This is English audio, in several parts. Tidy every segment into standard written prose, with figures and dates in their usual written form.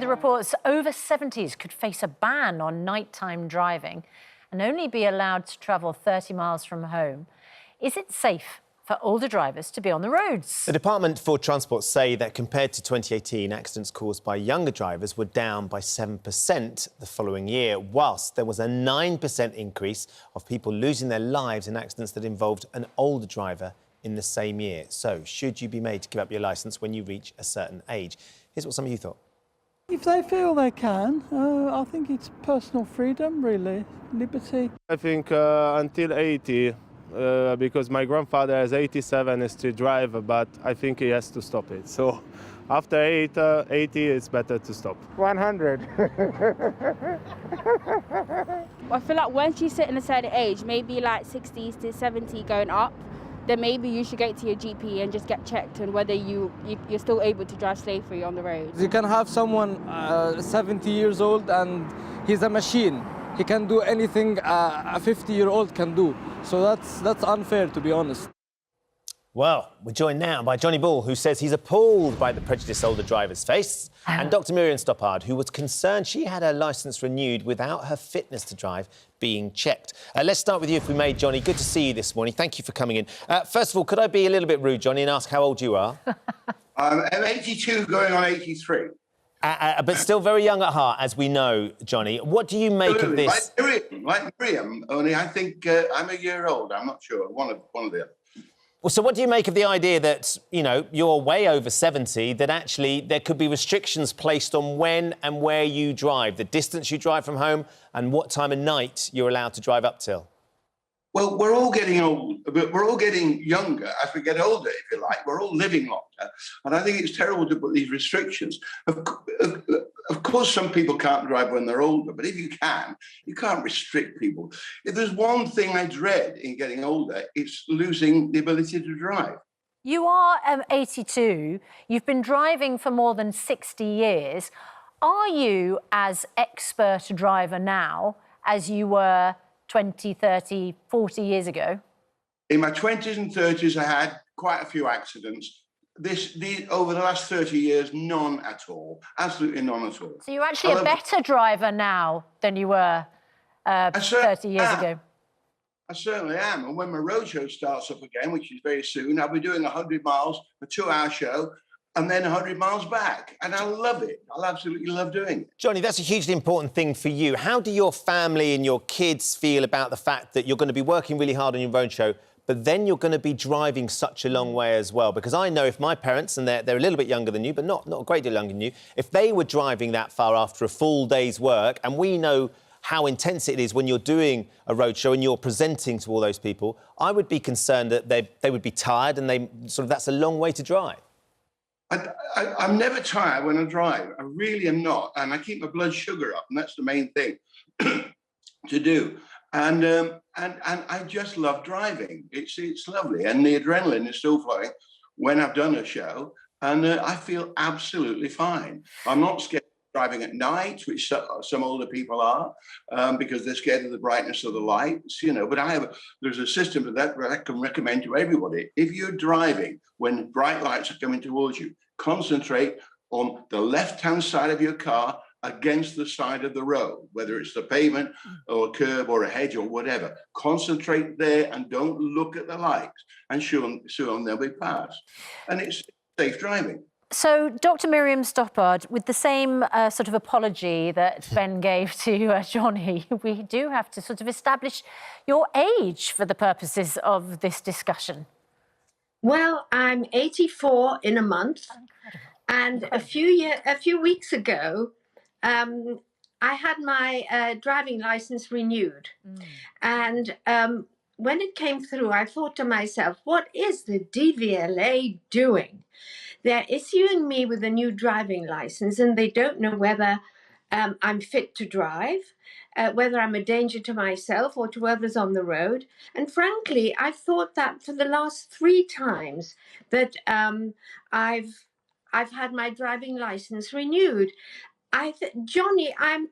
the reports over 70s could face a ban on nighttime driving and only be allowed to travel 30 miles from home. Is it safe for older drivers to be on the roads? The Department for Transport say that compared to 2018, accidents caused by younger drivers were down by 7% the following year, whilst there was a 9% increase of people losing their lives in accidents that involved an older driver in the same year. So, should you be made to give up your licence when you reach a certain age? Here's what some of you thought. If they feel they can, I think it's personal freedom, really, liberty. I think until 80, because my grandfather is 87 is to drive, but I think he has to stop it. So after 80, it's better to stop. 100. I feel like once you sit in a certain age, maybe like 60s to 70 going up, then maybe you should go to your GP and just get checked on whether you're still able to drive safely on the road. You can have someone 70 years old and he's a machine. He can do anything a 50-year-old can do. So that's unfair, to be honest. Well, we're joined now by Johnny Ball, who says he's appalled by the prejudice older drivers face, and Dr. Miriam Stoppard, who was concerned she had her licence renewed without her fitness to drive being checked. Let's start with you, if we may, Johnny. Good to see you this morning. Thank you for coming in. First of all, could I be a little bit rude, Johnny, and ask how old you are? I'm 82 going on 83. But still very young at heart, as we know, Johnny. What do you make of this? Like Miriam, only I think I'm a year old. I'm not sure. One of the other. Well, so what do you make of the idea that, you know, you're way over 70, that actually there could be restrictions placed on when and where you drive, the distance you drive from home and what time of night you're allowed to drive up till? Well, we're all getting old, but we're all getting younger as we get older, if you like. We're all living longer. And I think it's terrible to put these restrictions. Of course, some people can't drive when they're older, but if you can't restrict people. If there's one thing I dread in getting older, it's losing the ability to drive. You are 82. You've been driving for more than 60 years. Are you as expert a driver now as you were 20, 30, 40 years ago? In my 20s and 30s, I had quite a few accidents. Over the last 30 years, none at all. Absolutely none at all. So you're actually a better driver now than you were 30 years ago? I certainly am. And when my roadshow starts up again, which is very soon, I'll be doing 100 miles, a 2-hour show, and then 100 miles back. And I love it. I'll absolutely love doing it. Johnny, that's a hugely important thing for you. How do your family and your kids feel about the fact that you're going to be working really hard on your own show, but then you're going to be driving such a long way as well? Because I know if my parents, and they're a little bit younger than you, but not a great deal younger than you, if they were driving that far after a full day's work, and we know how intense it is when you're doing a roadshow and you're presenting to all those people, I would be concerned that they would be tired and that's a long way to drive. I'm never tired when I drive. I really am not. And I keep my blood sugar up, and that's the main thing to do. And I just love driving. It's lovely. And the adrenaline is still flowing when I've done a show. And I feel absolutely fine. I'm not scared of driving at night, which some older people are, because they're scared of the brightness of the lights, you know. But there's a system for that I can recommend to everybody. If you're driving when bright lights are coming towards you, concentrate on the left-hand side of your car against the side of the road, whether it's the pavement or a curb or a hedge or whatever. Concentrate there and don't look at the lights, and soon they'll be passed. And it's safe driving. So, Dr. Miriam Stoppard, with the same sort of apology that Ben gave to Johnny, we do have to sort of establish your age for the purposes of this discussion. Well, I'm 84 in a month, and a few weeks ago, I had my driving license renewed, and when it came through, I thought to myself, what is the DVLA doing? They're issuing me with a new driving license, and they don't know whether I'm fit to drive, whether I'm a danger to myself or to others on the road. And frankly, I've thought that for the last 3 times that I've had my driving license renewed. Johnny, I'm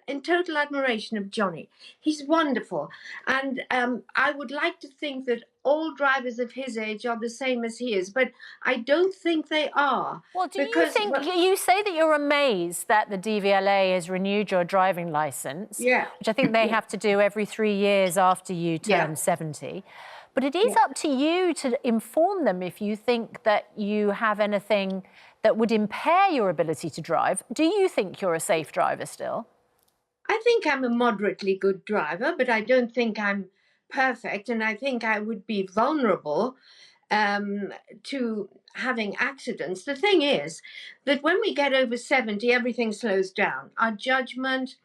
in total admiration of Johnny. He's wonderful. And I would like to think that all drivers of his age are the same as he is, but I don't think they are. Well, do you think, you say that you're amazed that the DVLA has renewed your driving licence, which I think they have to do every 3 years after you turn 70. But it is up to you to inform them if you think that you have anything that would impair your ability to drive. Do you think you're a safe driver still? I think I'm a moderately good driver, but I don't think I'm perfect. And I think I would be vulnerable to having accidents. The thing is that when we get over 70, everything slows down. Our judgment,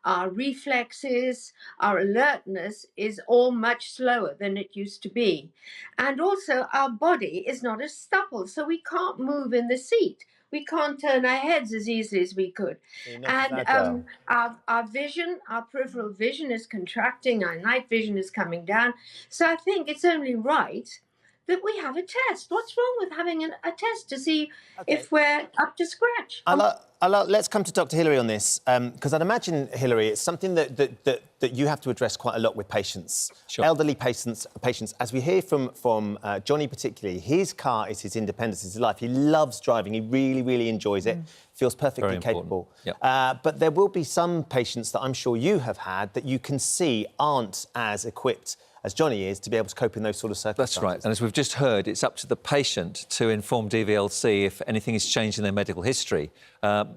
our reflexes, our alertness is all much slower than it used to be. And also our body is not as supple, so we can't move in the seat. We can't turn our heads as easily as we could. And our vision, our peripheral vision is contracting, our night vision is coming down. So I think it's only right that we have a test. What's wrong with having a test to see if we're up to scratch? Let's come to Dr. Hilary on this, because I'd imagine, Hilary, it's something that you have to address quite a lot with patients, elderly patients. As we hear from Johnny particularly, his car is his independence, it's his life. He loves driving. He really, really enjoys it. Feels perfectly capable. But there will be some patients that I'm sure you have had that you can see aren't as equipped as Johnny is to be able to cope in those sort of circumstances. That's right. And as we've just heard, it's up to the patient to inform DVLC if anything has changed in their medical history.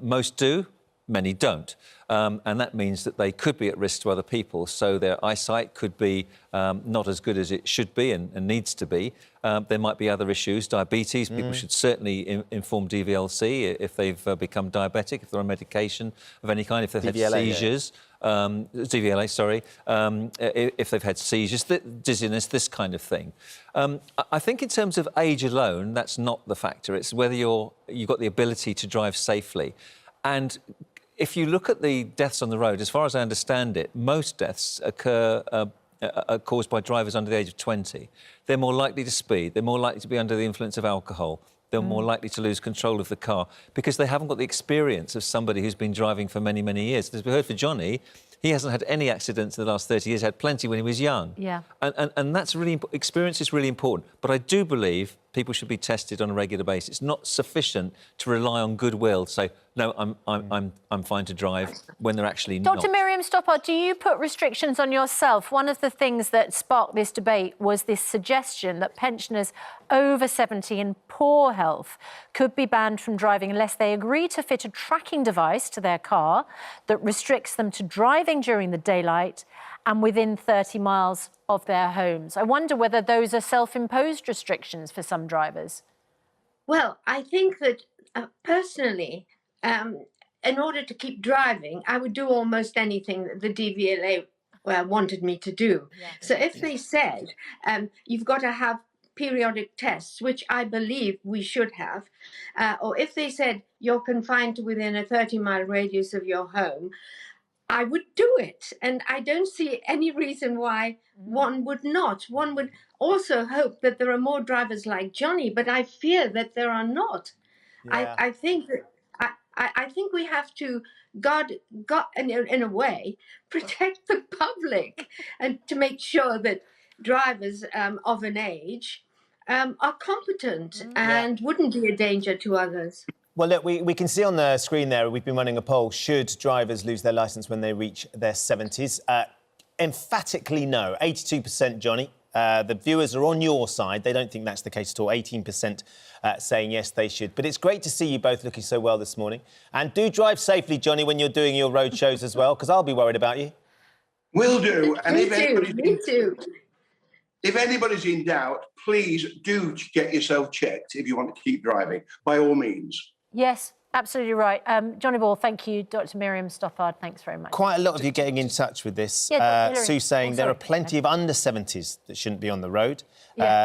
Most do, many don't. And that means that they could be at risk to other people, so their eyesight could be not as good as it should be and needs to be. There might be other issues, diabetes. People should certainly inform DVLC if they've become diabetic, if they're on medication of any kind, if they've had seizures. DVLA, sorry, if they've had seizures, dizziness, this kind of thing. I think in terms of age alone, that's not the factor. It's whether you've got the ability to drive safely. And if you look at the deaths on the road, as far as I understand it, most deaths are caused by drivers under the age of 20. They're more likely to speed. They're more likely to be under the influence of alcohol. They're more likely to lose control of the car because they haven't got the experience of somebody who's been driving for many, many years. As we heard for Johnny, he hasn't had any accidents in the last 30 years, had plenty when he was young. And that's really experience is really important. But I do believe people should be tested on a regular basis. It's not sufficient to rely on goodwill to say, no, I'm fine to drive when they're actually not. Dr. Miriam Stoppard, do you put restrictions on yourself? One of the things that sparked this debate was this suggestion that pensioners over 70 in poor health could be banned from driving unless they agree to fit a tracking device to their car that restricts them to driving during the daylight and within 30 miles of their homes. I wonder whether those are self-imposed restrictions for some drivers. Well, I think that personally, in order to keep driving, I would do almost anything that the DVLA wanted me to do. So if they said you've got to have periodic tests, which I believe we should have, or if they said you're confined to within a 30-mile radius of your home, I would do it. And I don't see any reason why one would not. One would also hope that there are more drivers like Johnny, but I fear that there are not. I think that I think we have to, in a way, protect the public and to make sure that drivers of an age are competent and wouldn't be a danger to others. Well, look, we can see on the screen there, we've been running a poll, should drivers lose their licence when they reach their 70s? Emphatically no, 82%, Johnny. The viewers are on your side. They don't think that's the case at all. 18% saying yes, they should. But it's great to see you both looking so well this morning. And do drive safely, Johnny, when you're doing your road shows as well, because I'll be worried about you. Will do. And Me too. If anybody's in doubt, please do get yourself checked if you want to keep driving, by all means. Yes, absolutely right. Johnny Ball, thank you. Dr. Miriam Stoppard, thanks very much. Quite a lot of you getting in touch with this. Sue saying there are plenty of under 70s that shouldn't be on the road.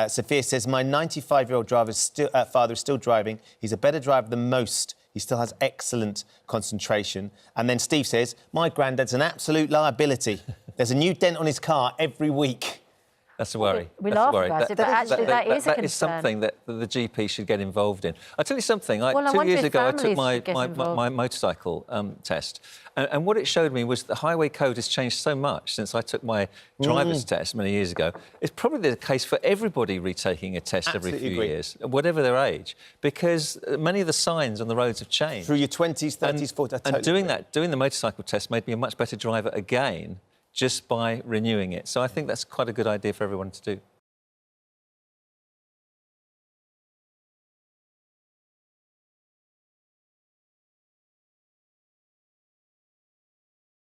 Sophia says, my 95-year-old father is still driving. He's a better driver than most. He still has excellent concentration. And then Steve says, my granddad's an absolute liability. There's a new dent on his car every week. That's a worry. We That's a laugh worry. about it, but actually that is a That is concern. something that the GP should get involved in. I'll tell you something. Well, I 2 wonder years if ago, I took families my, should get my, involved. my motorcycle test. And what it showed me was the highway code has changed so much since I took my driver's test many years ago. It's probably the case for everybody retaking a test every Absolutely few agree. years, whatever their age, because many of the signs on the roads have changed. Through your 20s, 30s, 40s. I And totally doing agree. that, doing the motorcycle test made me a much better driver again just by renewing it. So I think that's quite a good idea for everyone to do.